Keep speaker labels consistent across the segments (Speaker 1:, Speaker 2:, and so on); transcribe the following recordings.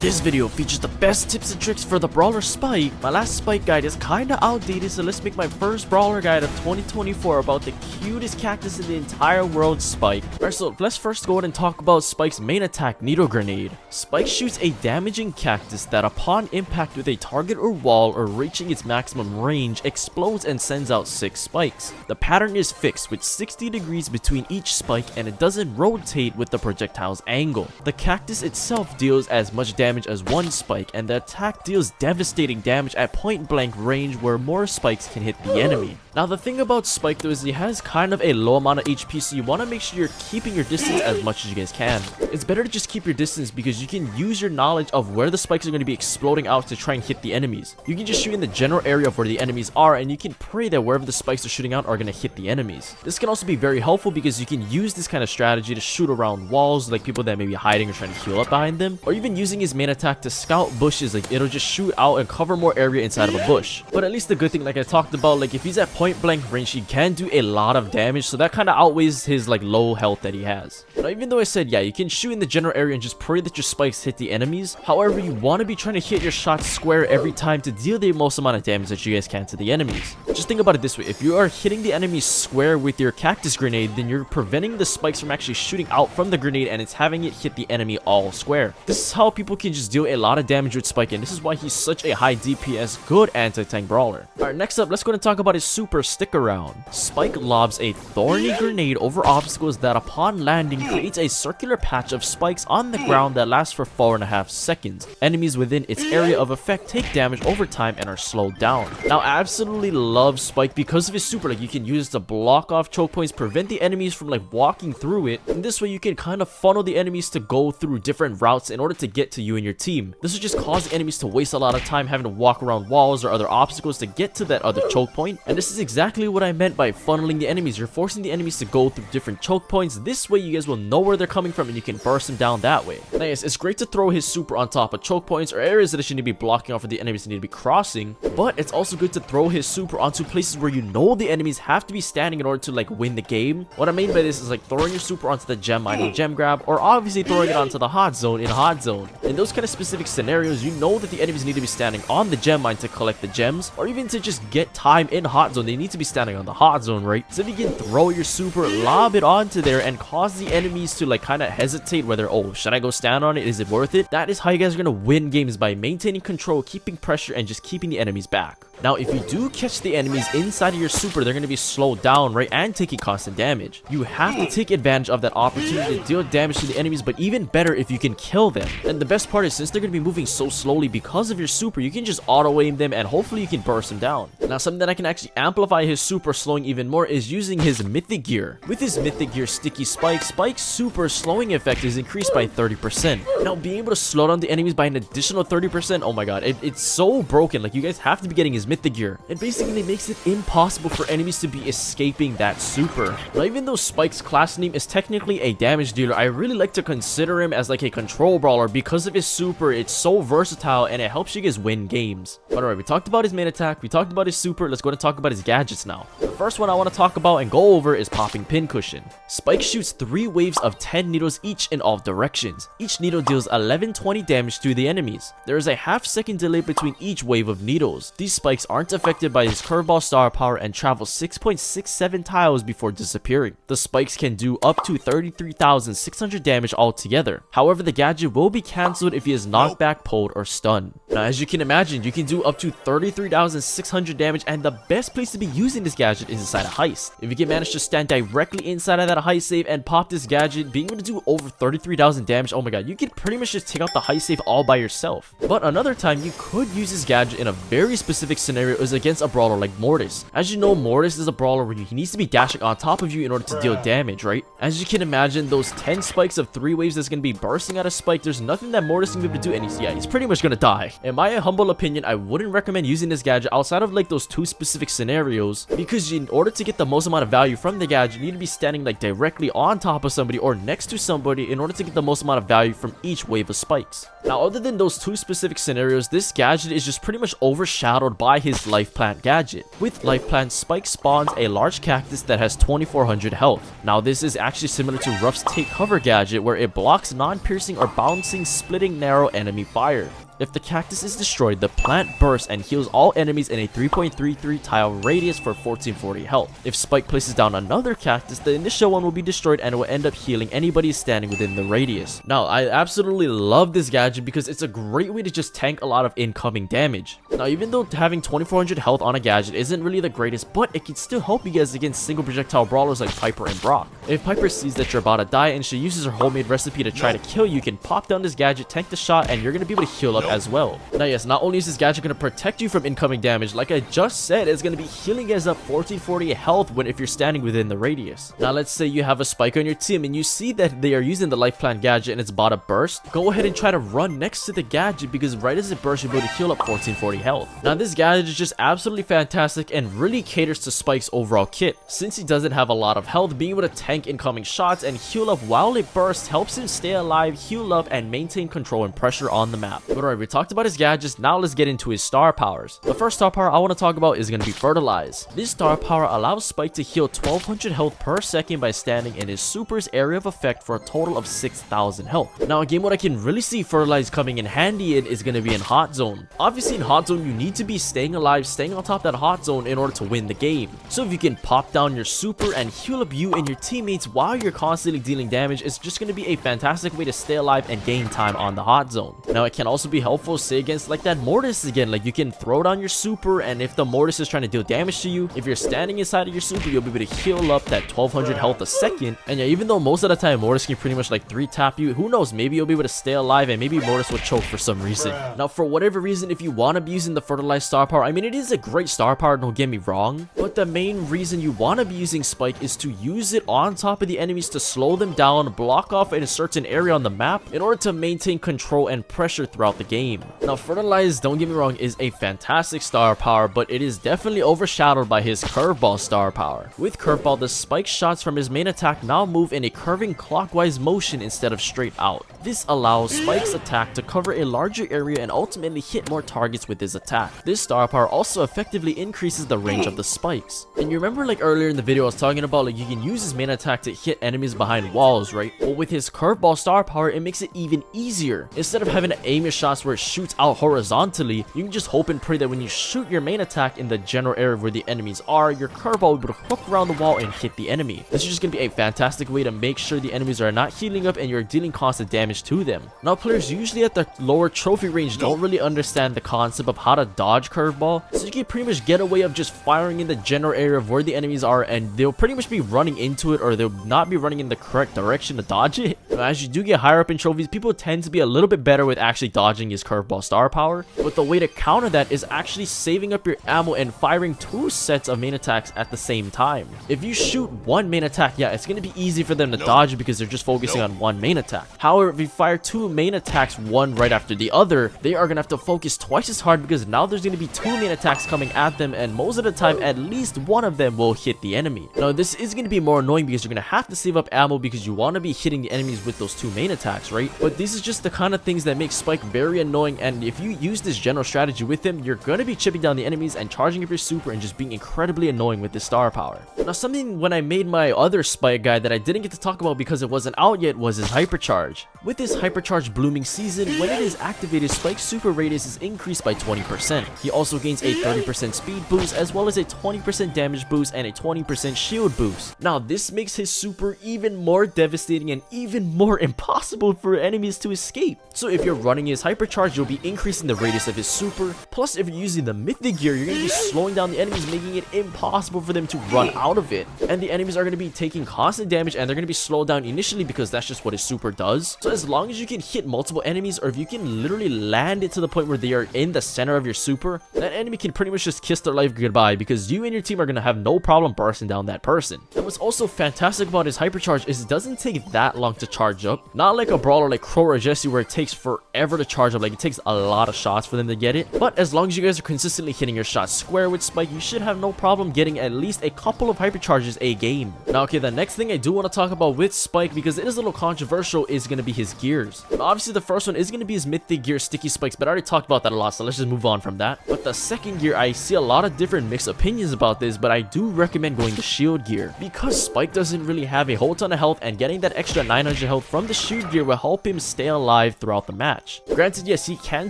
Speaker 1: This video features the best tips and tricks for the brawler Spike. My last Spike guide is kinda outdated, so let's make my first brawler guide of 2024 about the cutest cactus in the entire world, Spike. Alright, so let's first go ahead and talk about Spike's main attack, Needle Grenade. Spike shoots a damaging cactus that upon impact with a target or wall or reaching its maximum range explodes and sends out 6 spikes. The pattern is fixed with 60 degrees between each spike and it doesn't rotate with the projectile's angle. The cactus itself deals as much damage as one spike, and the attack deals devastating damage at point blank range where more spikes can hit the enemy. Now the thing about Spike though is he has kind of a low amount of HP, so you want to make sure you're keeping your distance as much as you guys can. It's better to just keep your distance because you can use your knowledge of where the spikes are going to be exploding out to try and hit the enemies. You can just shoot in the general area of where the enemies are, and you can pray that wherever the spikes are shooting out are going to hit the enemies. This can also be very helpful because you can use this kind of strategy to shoot around walls, like people that may be hiding or trying to heal up behind them, or even using his main attack to scout bushes, like it'll just shoot out and cover more area inside of a bush. But at least the good thing, like I talked about, like if he's at point blank range, he can do a lot of damage, so that kind of outweighs his like low health that he has. Now even though I said yeah, you can shoot in the general area and just pray that your spikes hit the enemies, however you want to be trying to hit your shots square every time to deal the most amount of damage that you guys can to the enemies. Just think about it this way: if you are hitting the enemy square with your cactus grenade, then you're preventing the spikes from actually shooting out from the grenade and it's having it hit the enemy all square. This is how people can just deal a lot of damage with Spike, and this is why he's such a high DPS good anti-tank brawler. Alright, next up, let's go and talk about his super stick around. Spike lobs a thorny grenade over obstacles that upon landing creates a circular patch of spikes on the ground that lasts for 4.5 seconds. Enemies within its area of effect take damage over time and are slowed down. Now I absolutely love Spike because of his super. Like you can use it to block off choke points, prevent the enemies from like walking through it, and this way you can kind of funnel the enemies to go through different routes in order to get to you and your team. This will just cause the enemies to waste a lot of time having to walk around walls or other obstacles to get to that other choke point, and this is exactly what I meant by funneling the enemies. You're forcing the enemies to go through different choke points. This way you guys will know where they're coming from and you can burst them down that way. Now yes, it's great to throw his super on top of choke points or areas that it should need to be blocking off for the enemies that need to be crossing, but it's also good to throw his super onto places where you know the enemies have to be standing in order to like win the game. What I mean by this is like throwing your super onto the gem mine in gem grab, or obviously throwing it onto the hot zone in hot zone. In those kind of specific scenarios, you know that the enemies need to be standing on the gem mine to collect the gems, or even to just get time in hot zone, they need to be standing on the hot zone, right? So if you can throw your super, lob it onto there, and cause the enemies to like kind of hesitate whether, oh, should I go stand on it? Is it worth it? That is how you guys are going to win games, by maintaining control, keeping pressure, and just keeping the enemies back. Now, if you do catch the enemies inside of your super, they're going to be slowed down, right, and taking constant damage. You have to take advantage of that opportunity to deal damage to the enemies, but even better if you can kill them. And the best part is, since they're going to be moving so slowly because of your super, you can just auto-aim them and hopefully you can burst them down. Now, something that I can actually amplify his super slowing even more is using his mythic gear. With his mythic gear Sticky Spike, Spike's super slowing effect is increased by 30%. Now, being able to slow down the enemies by an additional 30%, oh my god, it's so broken. Like, you guys have to be getting his mythic gear. It basically makes it impossible for enemies to be escaping that super. Now, even though Spike's class name is technically a damage dealer, I really like to consider him as like a control brawler because of his super. It's so versatile and it helps you guys win games. But alright, we talked about his main attack, we talked about his super, let's go and talk about his gadgets now. The first one I want to talk about and go over is popping pincushion. Spike shoots 3 waves of 10 needles each in all directions. Each needle deals 1120 damage to the enemies. There is a half-second delay between each wave of needles. These spikes aren't affected by his curveball star power and travel 6.67 tiles before disappearing. The spikes can do up to 33,600 damage altogether. However, the gadget will be cancelled if he is knocked back, pulled, or stunned. Now, as you can imagine, you can do up to 33,600 damage, and the best place to be using this gadget is inside a heist. If you can manage to stand directly inside of that heist save and pop this gadget, being able to do over 33,000 damage, oh my god, you can pretty much just take out the heist save all by yourself. But another time you could use this gadget in a very specific scenario is against a brawler like Mortis. As you know, Mortis is a brawler where he needs to be dashing on top of you in order to deal damage, right? As you can imagine, those 10 spikes of 3 waves that's going to be bursting out of Spike, there's nothing that Mortis can be able to do, and he's pretty much going to die. In my humble opinion, I wouldn't recommend using this gadget outside of like those 2 specific scenarios scenarios, because in order to get the most amount of value from the gadget, you need to be standing like directly on top of somebody or next to somebody in order to get the most amount of value from each wave of spikes. Now, other than those two specific scenarios, this gadget is just pretty much overshadowed by his life plant gadget. With life plant, Spike spawns a large cactus that has 2400 health. Now, this is actually similar to Ruff's take cover gadget, where it blocks non-piercing or bouncing splitting narrow enemy fire. If the cactus is destroyed, the plant bursts and heals all enemies in a 3.33 tile radius for 1440 health. If Spike places down another cactus, the initial one will be destroyed and will end up healing anybody standing within the radius. Now, I absolutely love this gadget because it's a great way to just tank a lot of incoming damage. Now, even though having 2400 health on a gadget isn't really the greatest, but it can still help you guys against single projectile brawlers like Piper and Brock. If Piper sees that you're about to die and she uses her homemade recipe to try to kill you, you can pop down this gadget, tank the shot, and you're going to be able to heal up as well. Now, yes, not only is this gadget going to protect you from incoming damage, like I just said, it's going to be healing you guys up 1440 health if you're standing within the radius. Now, let's say you have a Spike on your team and you see that they are using the life plant gadget and it's about to burst. Go ahead and try to run next to the gadget, because right as it bursts, you'll be able to heal up 1440 health. Now, this gadget is just absolutely fantastic and really caters to Spike's overall kit. Since he doesn't have a lot of health, being able to tank incoming shots and heal up while it bursts helps him stay alive, heal up, and maintain control and pressure on the map. But alright, we talked about his gadgets, now let's get into his star powers. The first star power I want to talk about is going to be Fertilize. This star power allows Spike to heal 1200 health per second by standing in his super's area of effect for a total of 6000 health. Now, again, what I can really see Fertilize coming in handy in is going to be in Hot Zone. Obviously, in Hot Zone, you need to be staying alive, staying on top of that Hot Zone in order to win the game. So if you can pop down your super and heal up you and your teammates while you're constantly dealing damage, it's just going to be a fantastic way to stay alive and gain time on the Hot Zone. Now, it can also be helpful, say, against like that Mortis again. Like, you can throw down your super, and if the Mortis is trying to deal damage to you, if you're standing inside of your super, you'll be able to heal up that 1200 health a second. And yeah, even though most of the time Mortis can pretty much like 3-tap you, who knows, maybe you'll be able to stay alive and maybe Mortis will choke for some reason. Now, for whatever reason, if you want to be using the Fertilize star power, I mean, it is a great star power, don't get me wrong, but the main reason you want to be using Spike is to use it on top of the enemies to slow them down, block off in a certain area on the map in order to maintain control and pressure throughout the game. Now, Fertilize, don't get me wrong, is a fantastic star power, but it is definitely overshadowed by his Curveball star power. With Curveball, the Spike shots from his main attack now move in a curving clockwise motion instead of straight out. This allows Spike's attack to cover a larger area and ultimately hit more targets with his attack. This star power also effectively increases the range of the spikes. And you remember, like, earlier in the video I was talking about, like, you can use his main attack to hit enemies behind walls, right? Well, with his Curveball star power, it makes it even easier. Instead of having to aim your shots where it shoots out horizontally, you can just hope and pray that when you shoot your main attack in the general area where the enemies are, your Curveball will be able to hook around the wall and hit the enemy. This is just going to be a fantastic way to make sure the enemies are not healing up and you're dealing constant damage to them. Now, players usually at the lower trophy range don't really understand the concept of how to dodge Curveball, so you can pretty much get away of just firing in the general area of where the enemies are, and they'll pretty much be running into it, or they'll not be running in the correct direction to dodge it. Now, as you do get higher up in trophies, people tend to be a little bit better with actually dodging his Curveball star power, but the way to counter that is actually saving up your ammo and firing 2 sets of main attacks at the same time. If you shoot one main attack, yeah, it's going to be easy for them to dodge it because they're just focusing on one main attack. However, if you fire 2 main attacks, one right after the other, they are going to have to focus twice as hard because now there's going to be 2 main attacks coming at them, and most of the time at least one of them will hit the enemy. Now, this is going to be more annoying because you're going to have to save up ammo because you want to be hitting the enemies with those 2 main attacks, right? But this is just the kind of things that make Spike very annoying, and if you use this general strategy with him, you're going to be chipping down the enemies and charging up your super and just being incredibly annoying with this star power. Now, something when I made my other Spike guide that I didn't get to talk about because it wasn't out yet was his Hypercharge. With his Hypercharge blooming season, when it is activated, Spike's super radius is increased by 20%. He also gains a 30% speed boost as well as a 20% damage boost and a 20% shield boost. Now, this makes his super even more devastating and even more impossible for enemies to escape. So if you're running his Hypercharge, you'll be increasing the radius of his super. Plus, if you're using the mythic gear, you're going to be slowing down the enemies, making it impossible for them to run out of it. And the enemies are going to be taking constant damage and they're going to be slowed down initially because that's just what his super does. So as as long as you can hit multiple enemies, or if you can literally land it to the point where they are in the center of your super, that enemy can pretty much just kiss their life goodbye, because you and your team are gonna have no problem bursting down that person. And what's also fantastic about his hypercharge is it doesn't take that long to charge up. Not like a brawler like Crow or Jesse where it takes forever to charge up. Like, it takes a lot of shots for them to get it. But as long as you guys are consistently hitting your shots square with Spike, you should have no problem getting at least a couple of hypercharges a game. Now, okay, the next thing I do want to talk about with Spike, because it is a little controversial, is going to be his gears. Now, obviously, the first one is going to be his mythic gear, Sticky Spikes, but I already talked about that a lot, so let's just move on from that. But the second gear, I see a lot of different mixed opinions about this, but I do recommend going the shield gear, because Spike doesn't really have a whole ton of health, and getting that extra 900 health from the shield gear will help him stay alive throughout the match. Granted, yes, he can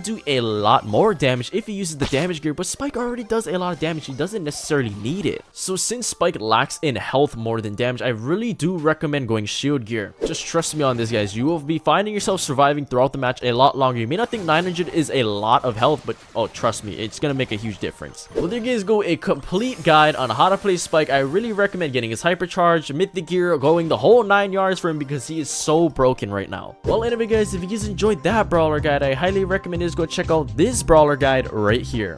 Speaker 1: do a lot more damage if he uses the damage gear, but Spike already does a lot of damage. He doesn't necessarily need it. So since Spike lacks in health more than damage, I really do recommend going shield gear. Just trust me on this, guys. You will be finding yourself surviving throughout the match a lot longer. You may not think 900 is a lot of health, but oh, trust me, it's gonna make a huge difference. Well, there you guys go, a complete guide on how to play Spike. I really recommend getting his hypercharge, mythic gear, going the whole 9 yards for him, because he is so broken right now. Well, anyway, guys, if you guys enjoyed that brawler guide, I highly recommend you guys go check out this brawler guide right here.